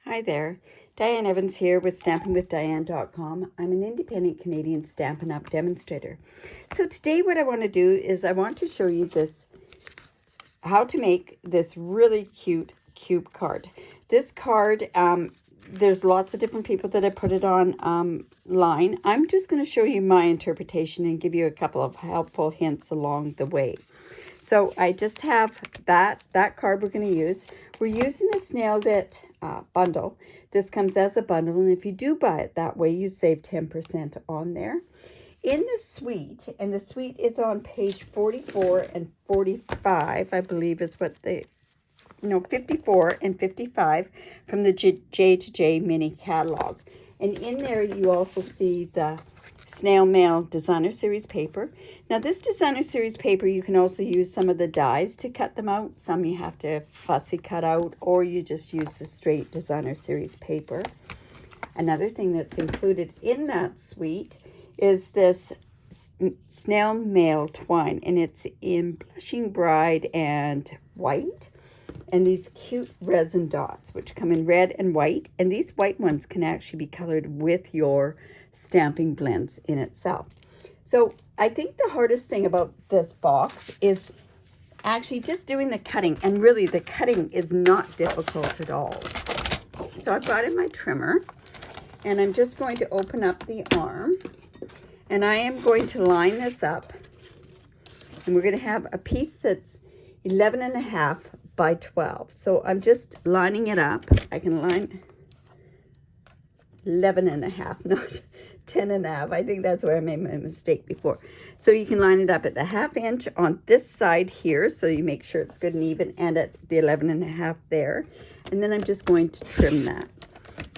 Hi there, Diane Evans here with StampinWithDiane.com. I'm an independent Canadian Stampin' Up demonstrator. So today what I want to do is I want to show you this, how to make this really cute cube card. This card, there's lots of different people that have put it on line. I'm just going to show you my interpretation and give you a couple of helpful hints along the way. So I just have that card we're going to use. We're using the Snailed It bundle. This comes as a bundle, and if you do buy it that way, you save 10% on there. In the suite, and the suite is on page 44 and 45, I believe is what they, 54 and 55 from the J to J mini catalog. And in there, you also see the Snail Mail Designer Series paper. Now this Designer Series paper, you can also use some of the dies to cut them out. Some you have to fussy cut out, or you just use the straight Designer Series paper. Another thing that's included in that suite is this Snail Mail twine, and it's in Blushing Bride and white. And these cute resin dots, which come in red and white. And these white ones can actually be colored with your stamping blends in itself. So I think the hardest thing about this box is actually just doing the cutting. And really, the cutting is not difficult at all. So I've got in my trimmer, and I'm just going to open up the arm. And I am going to line this up. And we're going to have a piece that's 11.5 by 12. So I'm just lining it up. I can line 11.5, not 10.5. I think that's where I made my mistake before. So you can line it up at the 1/2 inch on this side here, so you make sure it's good and even, and at the 11.5 there. And then I'm just going to trim that.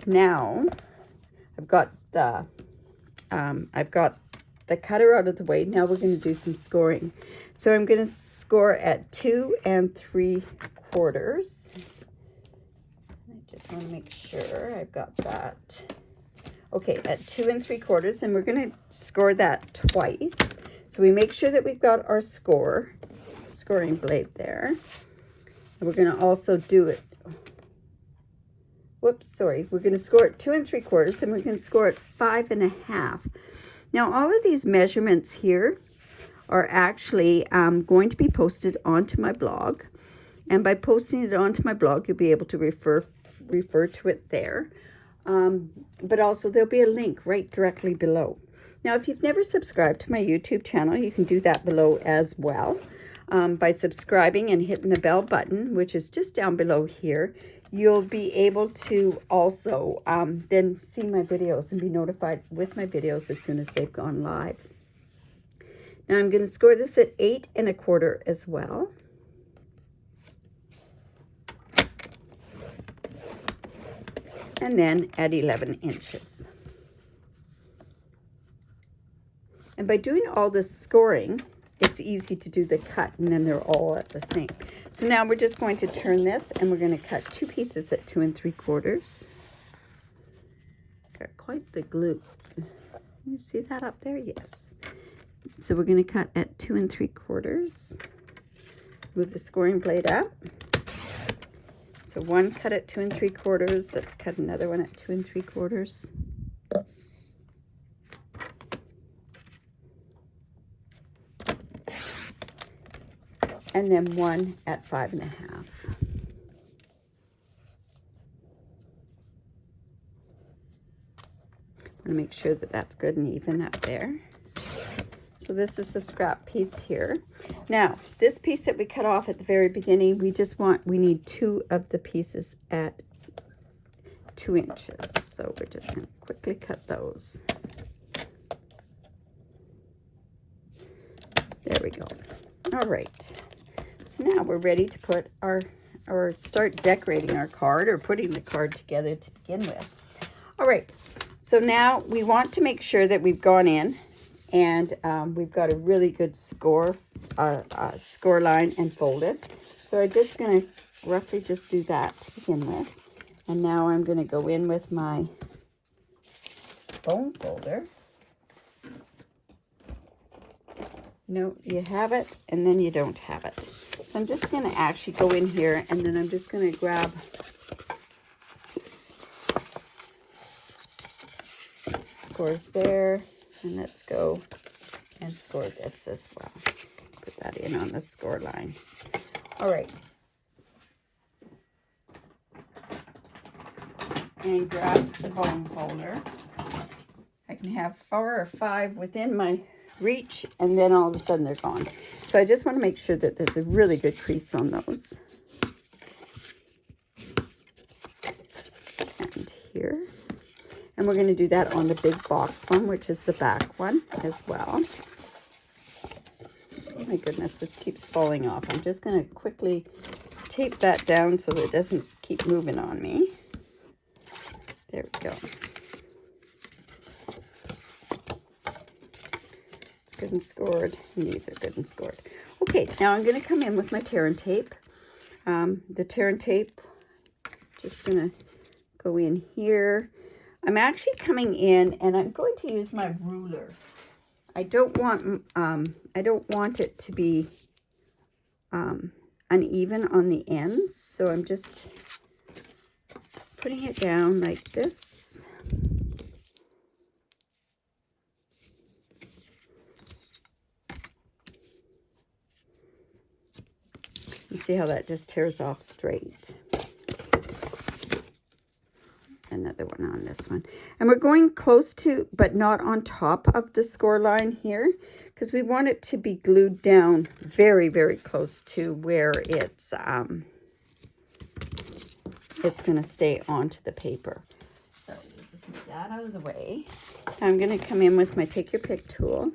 Now I've got the cutter out of the way. Now we're going to do some scoring. So I'm going to score at 2 3/4. I just want to make sure I've got that. Okay, at 2 3/4, and we're going to score that twice. So we make sure that we've got our scoring blade there. And we're going to also do it. Whoops, sorry. We're going to score at 2 3/4, and we're going to score at 5.5. Now, all of these measurements here are actually going to be posted onto my blog. And by posting it onto my blog, you'll be able to refer to it there. But also, there'll be a link right directly below. Now, if you've never subscribed to my YouTube channel, you can do that below as well. By subscribing and hitting the bell button, which is just down below here, you'll be able to also then see my videos and be notified with my videos as soon as they've gone live. Now I'm going to score this at 8 1/4 as well. And then at 11 inches. And by doing all this scoring, it's easy to do the cut, and then they're all at the same. So now we're just going to turn this, and we're going to cut 2 pieces at 2 3/4. Got quite the glue. You see that up there? Yes. So we're going to cut at 2 3/4. Move the scoring blade up. So one cut at 2 3/4. Let's cut another one at 2 3/4. And then one at 5.5. I want to make sure that that's good and even up there. So this is the scrap piece here. Now, this piece that we cut off at the very beginning, we need 2 of the pieces at 2 inches. So we're just going to quickly cut those. There we go. All right. So now we're ready to put or start decorating our card, or putting the card together to begin with. All right. So now we want to make sure that we've gone in and we've got a really good score line and folded. So I'm just going to roughly just do that to begin with. And now I'm going to go in with my bone folder. No, you have it, and then you don't have it. So I'm just going to actually go in here, and then I'm just going to grab scores there. And let's go and score this as well. Put that in on the score line. All right. And grab the bone folder. I can have 4 or 5 within my reach, and then all of a sudden they're gone. So I just want to make sure that there's a really good crease on those. And here. And we're going to do that on the big box one, which is the back one as well. Oh my goodness, this keeps falling off. I'm just going to quickly tape that down so that it doesn't keep moving on me. There we go. It's good and scored, and these are good and scored. Okay, now I'm going to come in with my tear and tape. The tear and tape, just going to go in here. I'm actually coming in, and I'm going to use my ruler. I don't want it to be uneven on the ends, so I'm just putting it down like this. And see how that just tears off straight. Another one on this one. And we're going close to, but not on top of the score line here, because we want it to be glued down very, very close to where it's going to stay onto the paper. So we'll just move that out of the way. I'm going to come in with my Take Your Pick tool.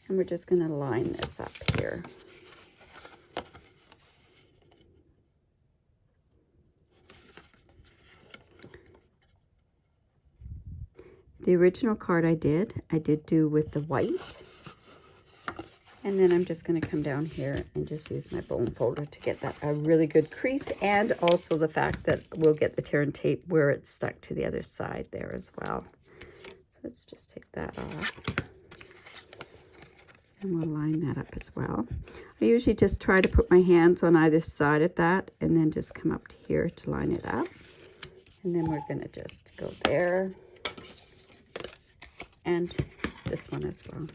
And we're just going to line this up here. The original card I did do with the white. And then I'm just going to come down here and just use my bone folder to get that a really good crease, and also the fact that we'll get the tear and tape where it's stuck to the other side there as well. So let's just take that off. And we'll line that up as well. I usually just try to put my hands on either side of that and then just come up to here to line it up. And then we're going to just go there. And this one as well.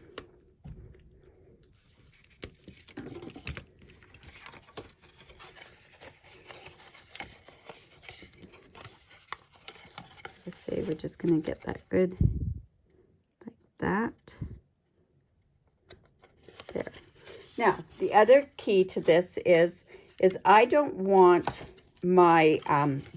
I say we're just going to get that good like that. There. Now, the other key to this is I don't want my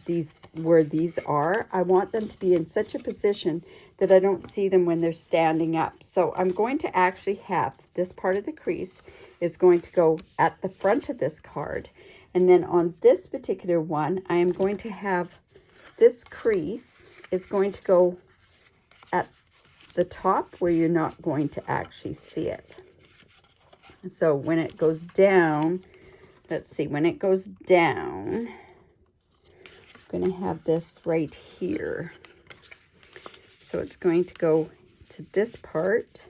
these where these are. I want them to be in such a position that I don't see them when they're standing up. So I'm going to actually have this part of the crease is going to go at the front of this card. And then on this particular one, I am going to have this crease is going to go at the top where you're not going to actually see it. So when it goes down, let's see, when it goes down, I'm going to have this right here. So it's going to go to this part.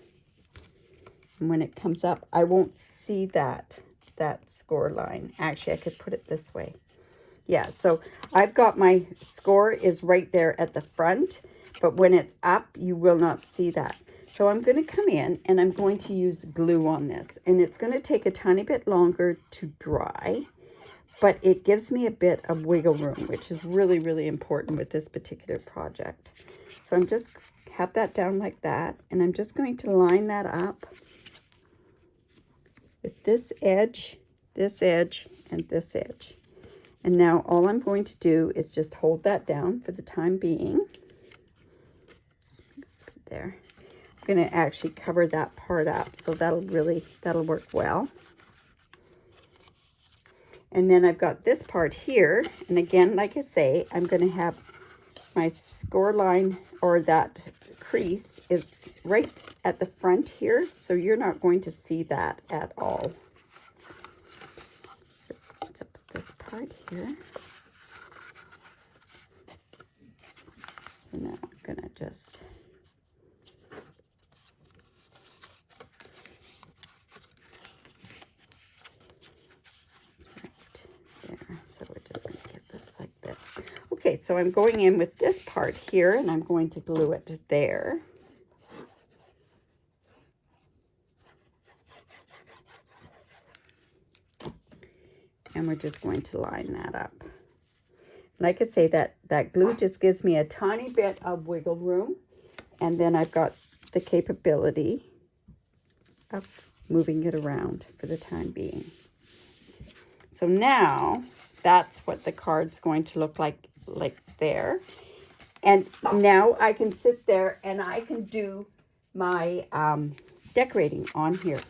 And when it comes up, I won't see that score line. Actually, I could put it this way. Yeah, so I've got my score is right there at the front, but when it's up, you will not see that. So I'm going to come in and I'm going to use glue on this, and it's going to take a tiny bit longer to dry, but it gives me a bit of wiggle room, which is really, really important with this particular project. So I'm just have that down like that, and I'm just going to line that up with this edge, and this edge. And now all I'm going to do is just hold that down for the time being. There. I'm going to actually cover that part up, so that'll work well. And then I've got this part here, and again, like I say, I'm going to have my score line, or that crease is right at the front here, so you're not going to see that at all. So let's put this part here. So now I'm going to just so we're just going to get this like this. Okay, so I'm going in with this part here, and I'm going to glue it there. And we're just going to line that up. Like I say, that glue just gives me a tiny bit of wiggle room, and then I've got the capability of moving it around for the time being. So now that's what the card's going to look like there. And now I can sit there and I can do my decorating on here.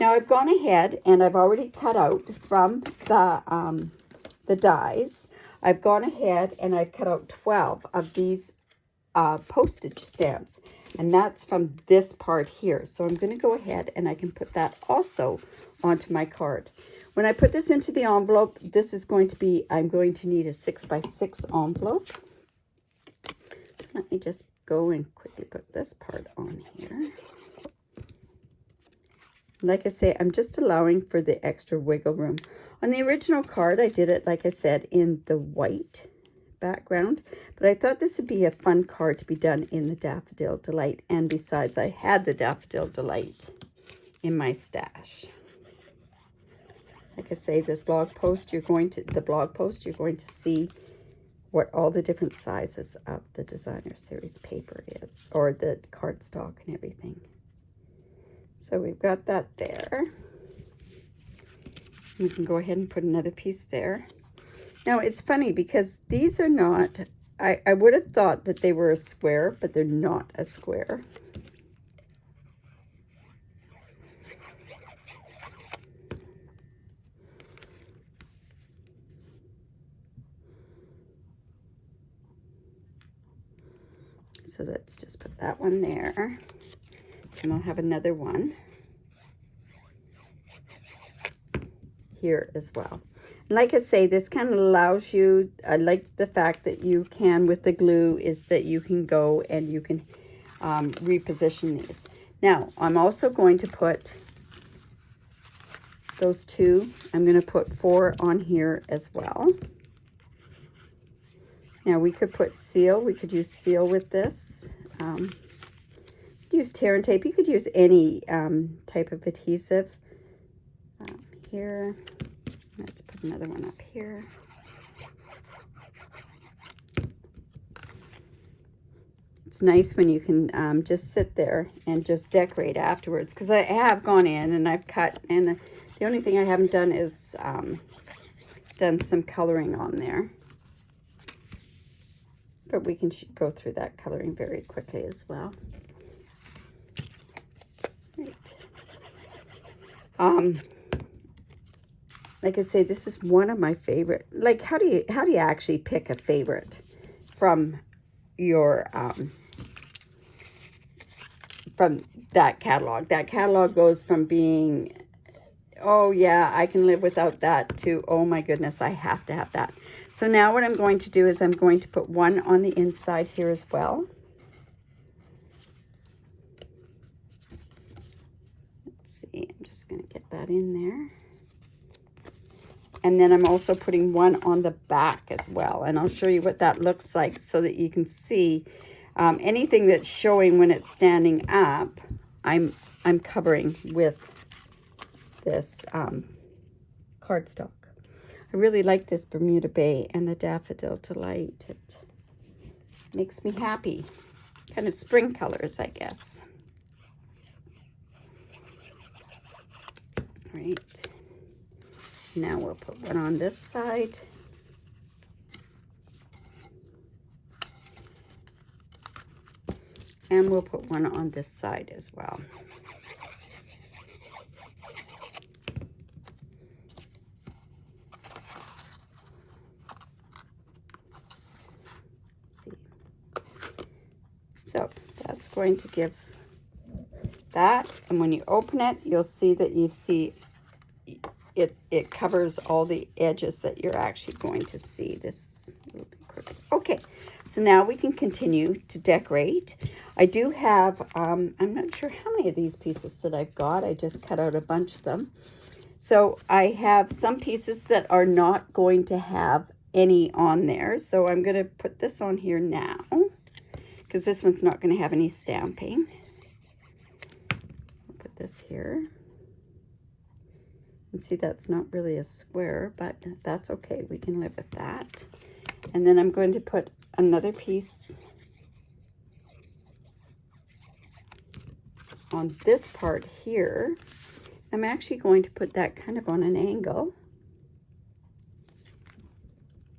Now I've gone ahead and I've already cut out from the dies. I've gone ahead and I've cut out 12 of these postage stamps, and that's from this part here. So I'm going to go ahead and I can put that also onto my card. When I put this into the envelope, this is going to be, I'm going to need a 6x6 envelope. So let me just go and quickly put this part on here. Like I say, I'm just allowing for the extra wiggle room. On the original card, I did it, like I said, in the white background, but I thought this would be a fun card to be done in the Daffodil Delight, and besides, I had the Daffodil Delight in my stash. Like I say, this blog post, you're going to see what all the different sizes of the designer series paper is, or the cardstock and everything. So we've got that there. We can go ahead and put another piece there. Now it's funny because these are not, I would have thought that they were a square, but they're not a square. So let's just put that one there. And we'll have another one here as well. Like I say, this kind of allows you, I like the fact that you can, with the glue, is that you can go and you can reposition these. Now, I'm also going to put those two, I'm going to put 4 on here as well. Now, we could put seal, we could use seal with this. Use tear and tape. You could use any type of adhesive. Here, let's put another one up here. It's nice when you can just sit there and just decorate afterwards, because I have gone in and I've cut, and the only thing I haven't done is done some coloring on there. But we can go through that coloring very quickly as well. Right. Like I say, this is one of my favorite. Like, how do you actually pick a favorite from your from that catalog? That catalog goes from being, oh yeah, I can live without that, to, oh my goodness, I have to have that. So now what I'm going to do is I'm going to put one on the inside here as well. Let's see, I'm just going to get that in there. And then I'm also putting one on the back as well. And I'll show you what that looks like so that you can see anything that's showing when it's standing up, I'm covering with this cardstock. I really like this Bermuda Bay and the Daffodil Delight. It makes me happy. Kind of spring colors, I guess. All right. Now we'll put one on this side. And we'll put one on this side as well. See. So that's going to give that. And when you open it, you'll see that you see it covers all the edges that you're actually going to see. This is a little bit crooked. Okay, so now we can continue to decorate. I do have, I'm not sure how many of these pieces that I've got. I just cut out a bunch of them. So I have some pieces that are not going to have any on there. So I'm going to put this on here now because this one's not going to have any stamping. I'll put this here. And see, that's not really a square, but that's okay. We can live with that. And then I'm going to put another piece on this part here. I'm actually going to put that kind of on an angle.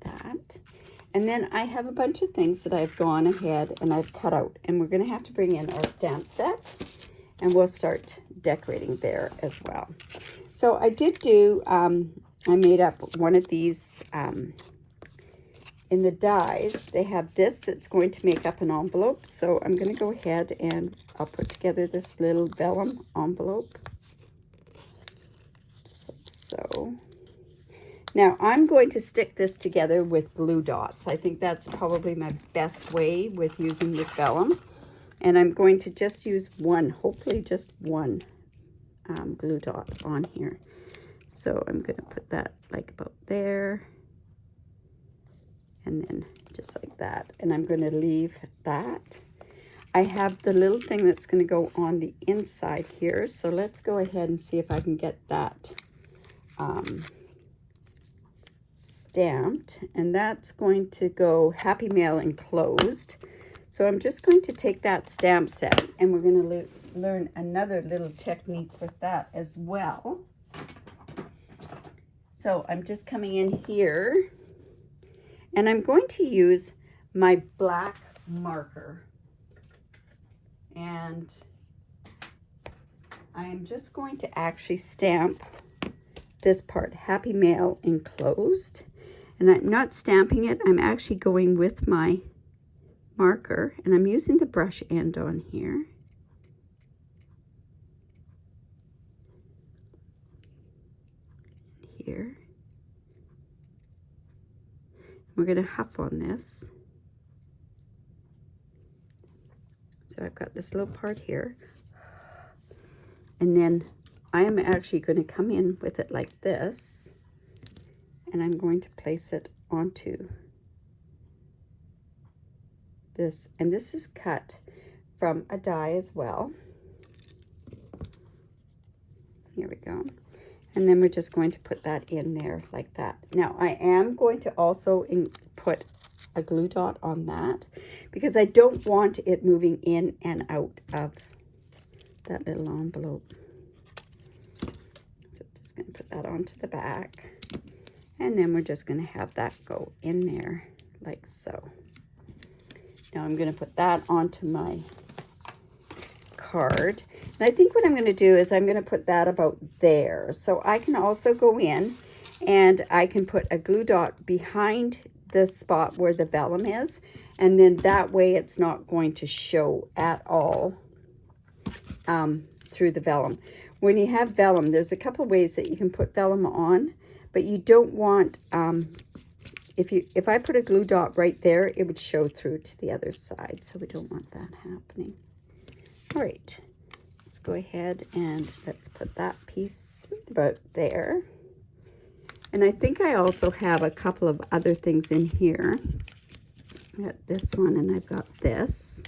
That. And then I have a bunch of things that I've gone ahead and I've cut out. And we're going to have to bring in our stamp set. And we'll start decorating there as well. So I did do, I made up one of these in the dies. They have this that's going to make up an envelope. So I'm going to go ahead and I'll put together this little vellum envelope. Just like so. Now I'm going to stick this together with glue dots. I think that's probably my best way with using the vellum. And I'm going to just use one, hopefully just one glue dot on here. So I'm going to put that like about there. And then just like that. And I'm going to leave that. I have the little thing that's going to go on the inside here. So let's go ahead and see if I can get that stamped. And that's going to go Happy Mail Enclosed. So I'm just going to take that stamp set and we're going to learn another little technique with that as well. So I'm just coming in here and I'm going to use my black marker. And I'm just going to actually stamp this part, Happy Mail Enclosed. And I'm not stamping it, I'm actually going with my marker and I'm using the brush end on here. Here. We're going to huff on this. So I've got this little part here. And then I am actually going to come in with it like this. And I'm going to place it onto this. And this is cut from a die as well. Here we go. And then we're just going to put that in there like that. Now I am going to also put a glue dot on that because I don't want it moving in and out of that little envelope. So just going to put that onto the back. And then we're just going to have that go in there like so. Now I'm going to put that onto my card. And I think what I'm going to do is I'm going to put that about there. So I can also go in and I can put a glue dot behind the spot where the vellum is. And then that way it's not going to show at all through the vellum. When you have vellum, there's a couple of ways that you can put vellum on, but you don't want, if I put a glue dot right there, it would show through to the other side. So we don't want that happening. All right, let's go ahead and let's put that piece about there. And I think I also have a couple of other things in here. I got this one and I've got this.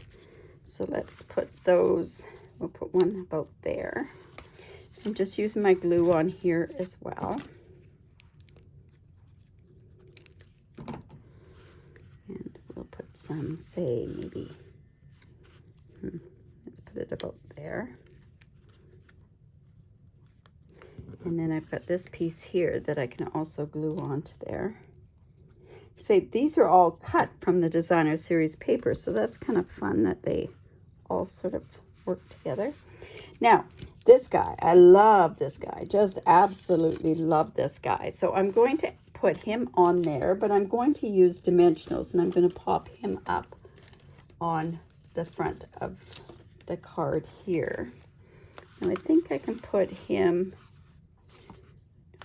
So let's put those, we'll put one about there. I'm just using my glue on here as well. And we'll put some, say maybe, let's put it about there. And then I've got this piece here that I can also glue onto there. Say these are all cut from the Designer Series paper, so that's kind of fun that they all sort of work together. Now, this guy, I love this guy, just absolutely love this guy. So I'm going to put him on there, but I'm going to use dimensionals and I'm going to pop him up on the front of the card here. And I think I can put him,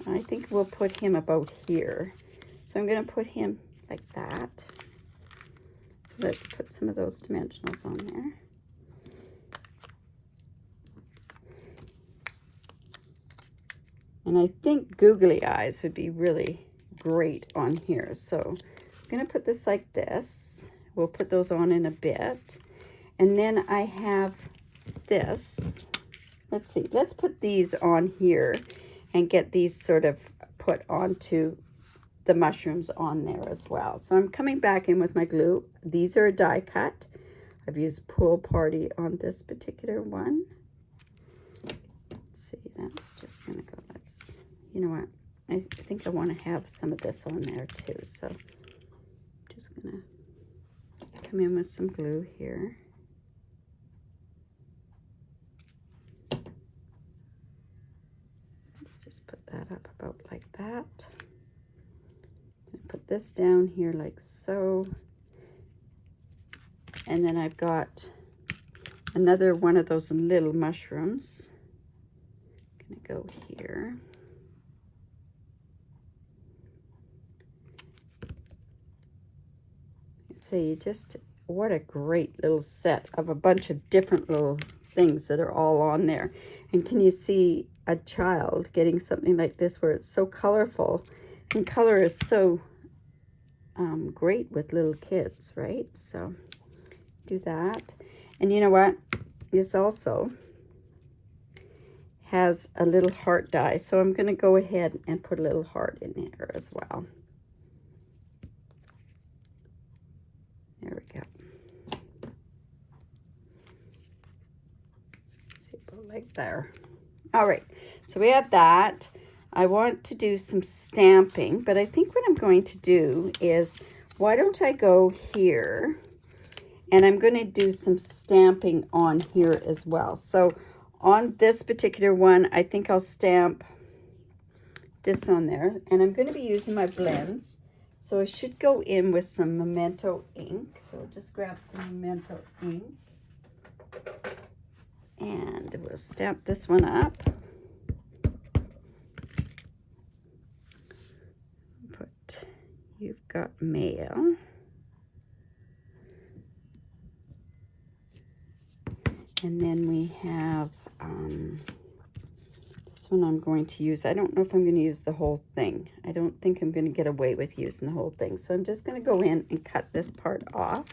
I think we'll put him about here. So I'm going to put him like that. So let's put some of those dimensionals on there. And I think googly eyes would be really great on here. So I'm going to put this like this. We'll put those on in a bit. And then I have this. Let's see, let's put these on here and get these sort of put onto the mushrooms on there as well. So I'm coming back in with my glue. These are a die cut. I've used Pool Party on this particular one. Let's see, that's just gonna go, let's, you know what, I think I want to have some of this on there too. So I'm just gonna come in with some glue here. Let's just put that up about like that. Put this down here like so. And then I've got another one of those little mushrooms. I'm gonna go here. See, just what a great little set of a bunch of different little things that are all on there. And can you see a child getting something like this where it's so colorful? And color is so great with little kids, right? So do that. And you know what? This also has a little heart die. So I'm going to go ahead and put a little heart in there as well. There we go. See, about like there. All right, so we have that. I want to do some stamping, but I think what I'm going to do is, why don't I go here, and I'm going to do some stamping on here as well. So on this particular one, I think I'll stamp this on there, and I'm going to be using my blends. So I should go in with some Memento ink. So I'll just grab some Memento ink, and we'll stamp this one up. Put, you've got mail. And then we have this one I'm going to use. I don't know if I'm going to use the whole thing. I don't think I'm going to get away with using the whole thing. So I'm just going to go in and cut this part off.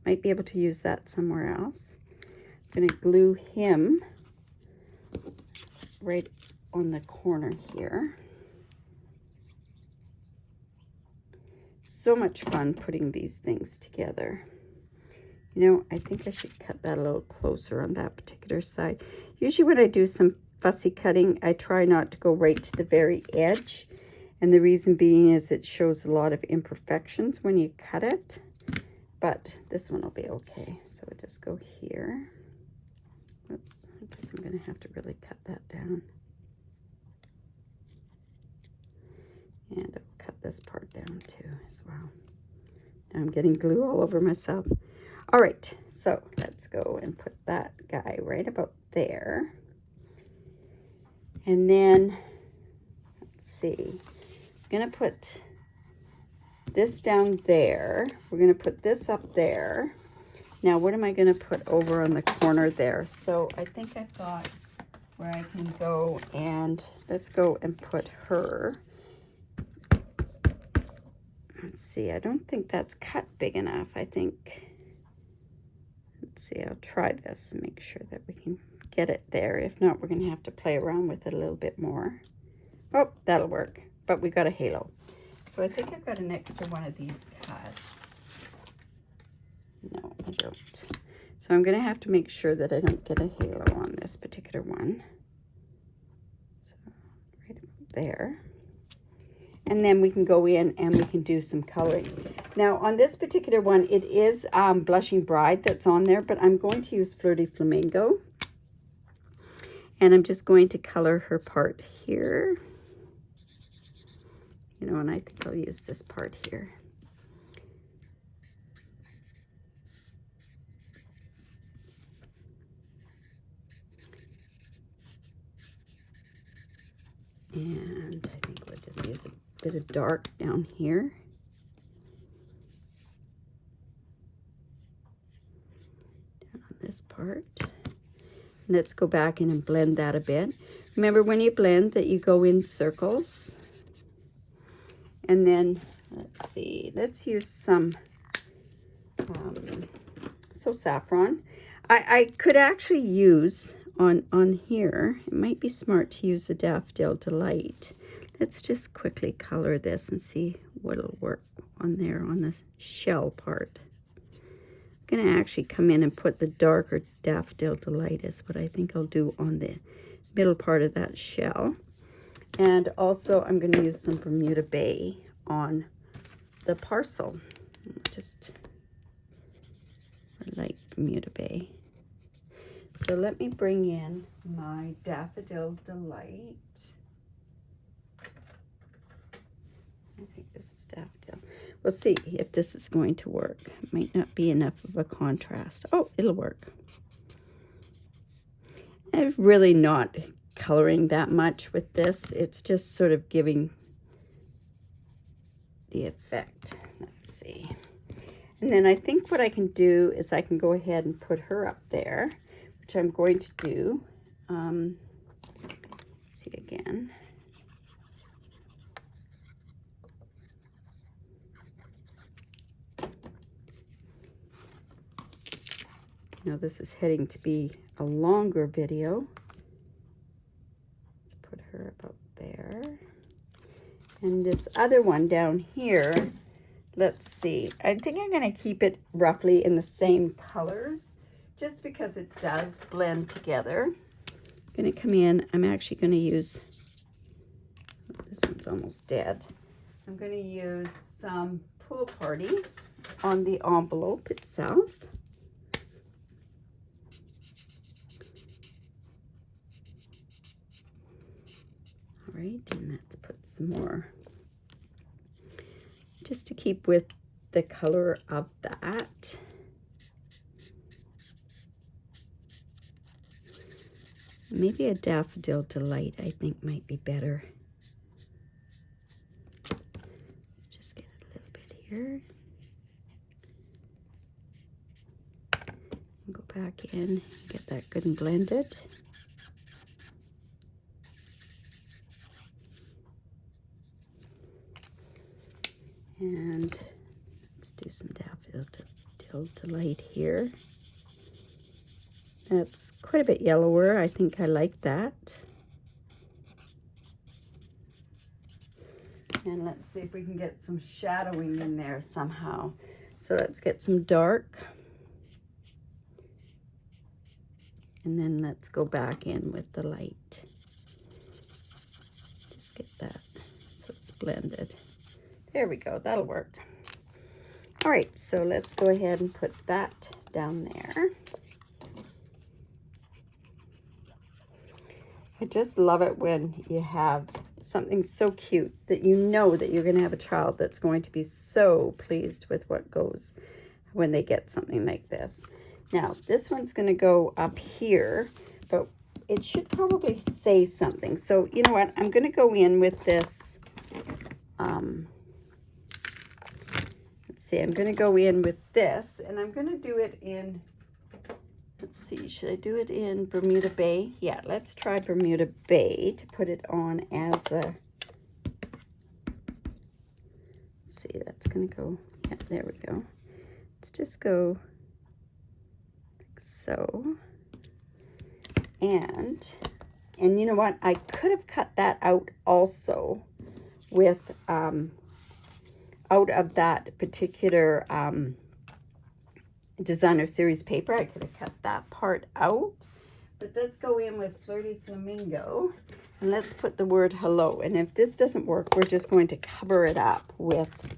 Might be able to use that somewhere else. I'm going to glue him right on the corner here. So much fun putting these things together. You know, I think I should cut that a little closer on that particular side. Usually when I do some fussy cutting, I try not to go right to the very edge. And the reason being is it shows a lot of imperfections when you cut it. But this one will be okay. So we'll just go here. Whoops, I guess I'm going to have to really cut that down. And I'll cut this part down too as well. Now I'm getting glue all over myself. All right, so let's go and put that guy right about there. And then, let's see, I'm going to put this down there. We're going to put this up there. Now, what am I going to put over on the corner there? So I think I've got where I can go and let's go and put her. Let's see, I don't think that's cut big enough. I think, let's see, I'll try this and make sure that we can get it there. If not, we're going to have to play around with it a little bit more. Oh, that'll work. But we got a halo. So I think I've got an extra one of these cut. No, I don't. So I'm going to have to make sure that I don't get a halo on this particular one. So right about there. And then we can go in and we can do some coloring. Now on this particular one, it is Blushing Bride that's on there, but I'm going to use Flirty Flamingo. And I'm just going to color her part here. You know, and I think I'll use this part here. And I think we'll just use a bit of dark down here. Down on this part. And let's go back in and blend that a bit. Remember when you blend that you go in circles. And then, let's see, let's use some, saffron. I could actually use on here, it might be smart to use the Daffodil Delight. Let's just quickly color this and see what'll work on there on this shell part. I'm going to actually come in and put the darker Daffodil Delight is what I think I'll do on the middle part of that shell. And also I'm going to use some Bermuda Bay on the parcel. Just like Bermuda Bay. So let me bring in my Daffodil Delight. I think this is daffodil. We'll see if this is going to work. It might not be enough of a contrast. Oh, it'll work. I'm really not coloring that much with this. It's just sort of giving the effect. Let's see. And then I think what I can do is I can go ahead and put her up there, which I'm going to do. See again. Now this is heading to be a longer video. Let's put her about there. And this other one down here, let's see. I think I'm going to keep it roughly in the same colors just because it does blend together. I'm going to come in. I'm actually going to use, this one's almost dead. I'm going to use some Pool Party on the envelope itself. All right, and let's put some more just to keep with the color of that. Maybe a Daffodil Delight I think might be better. Let's just get a little bit here. And go back in, get that good and blended. And let's do some Daffodil Delight here. That's quite a bit yellower. I think I like that. And let's see if we can get some shadowing in there somehow. So let's get some dark. And then let's go back in with the light. Just get that so it's blended. There we go, that'll work. All right, so let's go ahead and put that down there. I just love it when you have something so cute that you know that you're gonna have a child that's going to be so pleased with what goes when they get something like this. Now, this one's gonna go up here, but it should probably say something. So you know what, I'm gonna go in with this, let's see, I'm going to go in with this, and I'm going to do it in, let's see, should I do it in Bermuda Bay? Yeah, let's try Bermuda Bay to put it on as a, let's see, that's going to go, yeah, there we go. Let's just go like so. And you know what? I could have cut that out also with, out of that particular designer series paper. I could have cut that part out, but let's go in with Flirty Flamingo and let's put the word hello. And if this doesn't work, we're just going to cover it up with,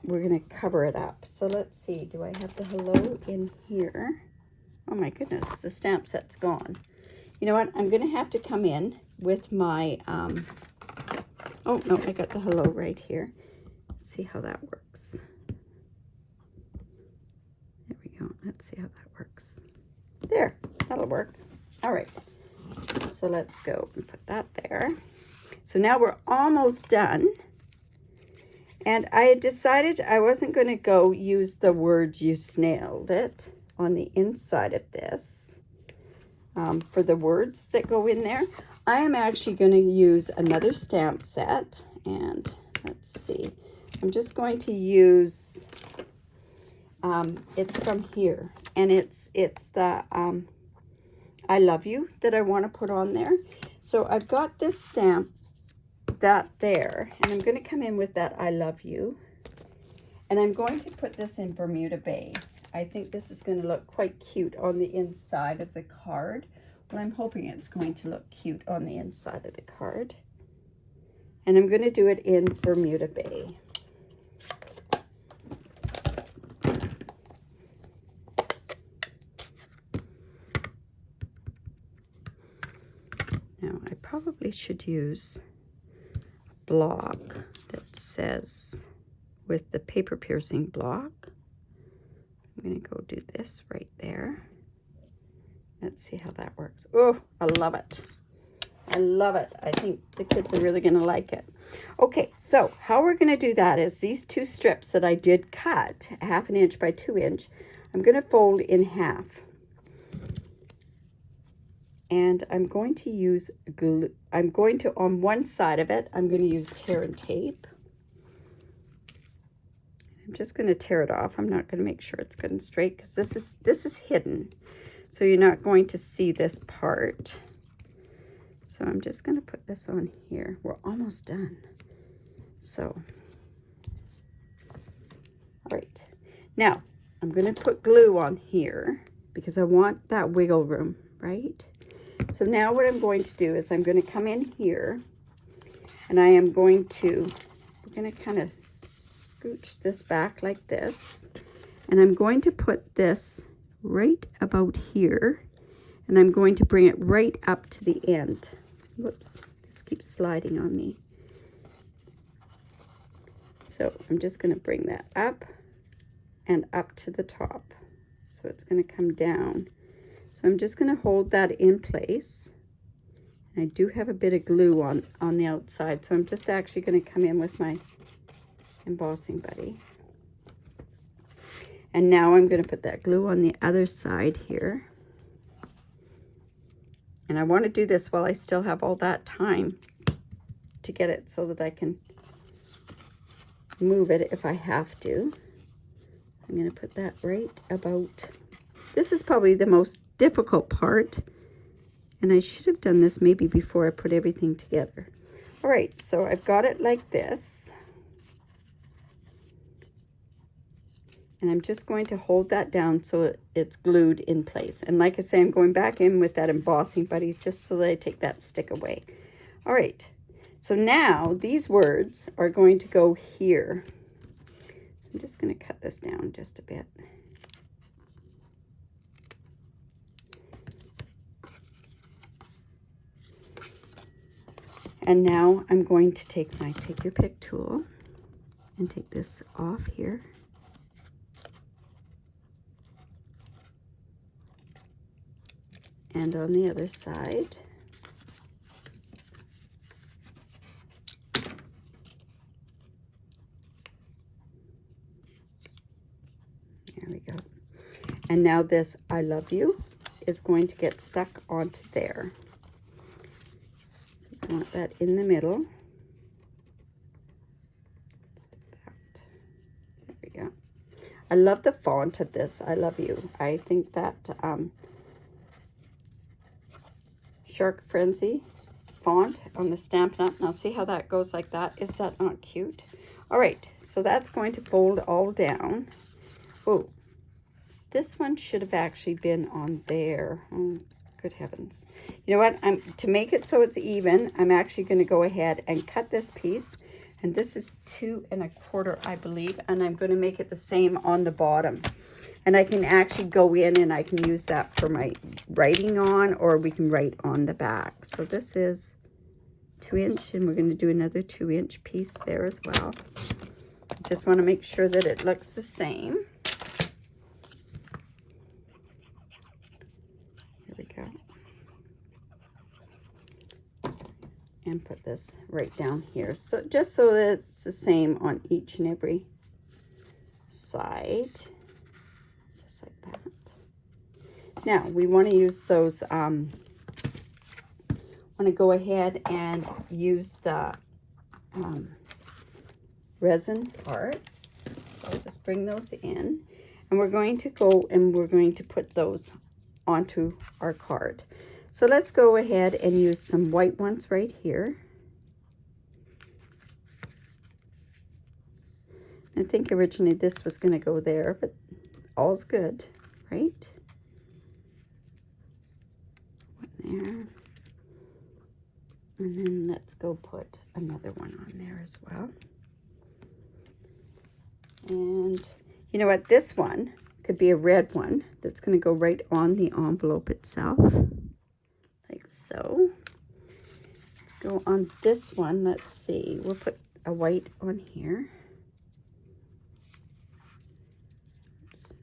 we're going to cover it up. So let's see, do I have the hello in here? Oh my goodness, the stamp set's gone. You know what, I'm going to have to come in with my, oh, no, I got the hello right here. Let's see how that works. There we go. Let's see how that works. There, that'll work. All right. So let's go and put that there. So now we're almost done. And I had decided I wasn't going to go use the word "you snailed it" on the inside of this for the words that go in there. I am actually going to use another stamp set, and let's see. I'm just going to use, it's from here, and it's the I Love You that I want to put on there. So I've got this stamp, that there, and I'm going to come in with that I Love You, and I'm going to put this in Bermuda Bay. I think this is going to look quite cute on the inside of the card. Well, I'm hoping it's going to look cute on the inside of the card. And I'm going to do it in Bermuda Bay. Now, I probably should use a block that says, with the paper piercing block, I'm going to go do this right there. Let's see how that works. Oh, I love it. I love it. I think the kids are really going to like it. Okay, so how we're going to do that is these two strips that I did cut, 1/2 inch by 2 inch, I'm going to fold in half. And I'm going to use glue. I'm going to, on one side of it, I'm going to use tear and tape. I'm just going to tear it off. I'm not going to make sure it's good and straight because this is hidden. So you're not going to see this part. So I'm just going to put this on here. We're almost done. So, all right. Now, I'm going to put glue on here because I want that wiggle room, right? So now what I'm going to do is I'm going to come in here and I am going to, we're going to kind of scooch this back like this. And I'm going to put this right about here, and I'm going to bring it right up to the end. Whoops, this keeps sliding on me. So I'm just going to bring that up and up to the top. So it's going to come down. So I'm just going to hold that in place. And I do have a bit of glue on the outside, so I'm just actually going to come in with my embossing buddy. And now I'm going to put that glue on the other side here. And I want to do this while I still have all that time to get it so that I can move it if I have to. I'm going to put that right about, this is probably the most difficult part. And I should have done this maybe before I put everything together. All right, so I've got it like this. And I'm just going to hold that down so it's glued in place. And like I say, I'm going back in with that embossing buddy just so that I take that stick away. All right, so now these words are going to go here. I'm just going to cut this down just a bit. And now I'm going to take my Take Your Pick tool and take this off here. And on the other side. There we go. And now this I Love You is going to get stuck onto there. So we want that in the middle. There we go. I love the font of this I Love You. I think that Shark Frenzy font on the Stampin' Up. Now see how that goes like that? Is that not cute? All right, so that's going to fold all down. Oh, this one should have actually been on there. Oh, good heavens. You know what? To make it so it's even, I'm actually going to go ahead and cut this piece. And this is 2 1/4, I believe. And I'm going to make it the same on the bottom. And I can actually go in and I can use that for my writing on, or we can write on the back. So this is 2 inch, and we're going to do another 2 inch piece there as well. Just want to make sure that it looks the same. Here we go. And put this right down here. So just so that it's the same on each and every side. Just like that. Now we want to use those one want to go ahead and use the resin parts. So I'll just bring those in, and we're going to go and we're going to put those onto our card. So let's go ahead and use some white ones right here. I think originally this was going to go there, but all's good, right? One there. And then let's go put another one on there as well. And you know what? This one could be a red one that's going to go right on the envelope itself, like so. Let's go on this one. Let's see. We'll put a white on here. Oops.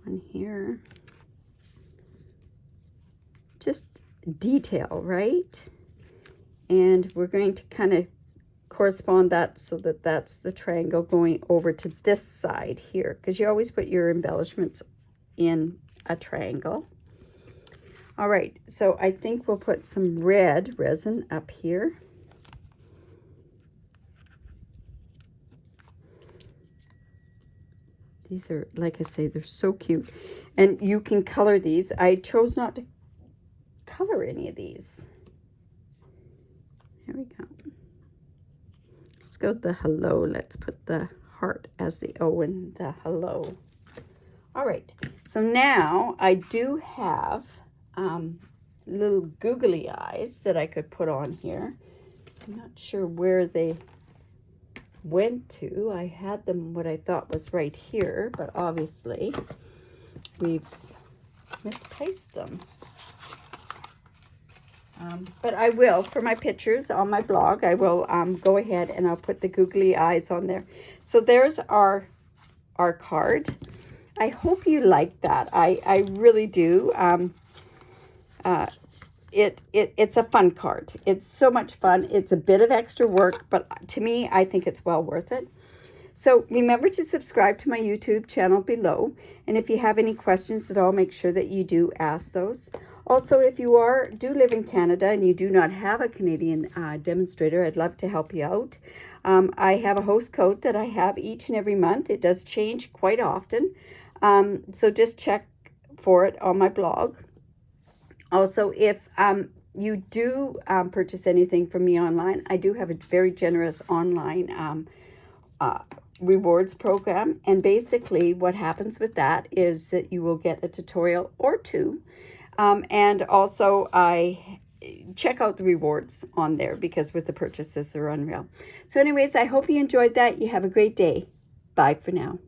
One here. Just detail, right? And we're going to kind of correspond that so that that's the triangle going over to this side here, because you always put your embellishments in a triangle. All right, so I think we'll put some red resin up here. These are, like I say, they're so cute. And you can color these. I chose not to color any of these. There we go. Let's go with the hello. Let's put the heart as the O in the hello. All right, so now I do have little googly eyes that I could put on here. I'm not sure where they went to. I had them what I thought was right here, but obviously we've misplaced them. But I will, for my pictures on my blog, I will go ahead and I'll put the googly eyes on there. So there's our card. I hope you like that. I really do. It's a fun card. It's so much fun. It's a bit of extra work, but to me, I think it's well worth it. So remember to subscribe to my YouTube channel below. And if you have any questions at all, make sure that you do ask those. Also, if you do live in Canada and you do not have a Canadian demonstrator, I'd love to help you out. I have a host code that I have each and every month. It does change quite often. So just check for it on my blog. Also, if you do purchase anything from me online, I do have a very generous online rewards program. And basically what happens with that is that you will get a tutorial or two. And also I check out the rewards on there because with the purchases are unreal. So anyways, I hope you enjoyed that. You have a great day. Bye for now.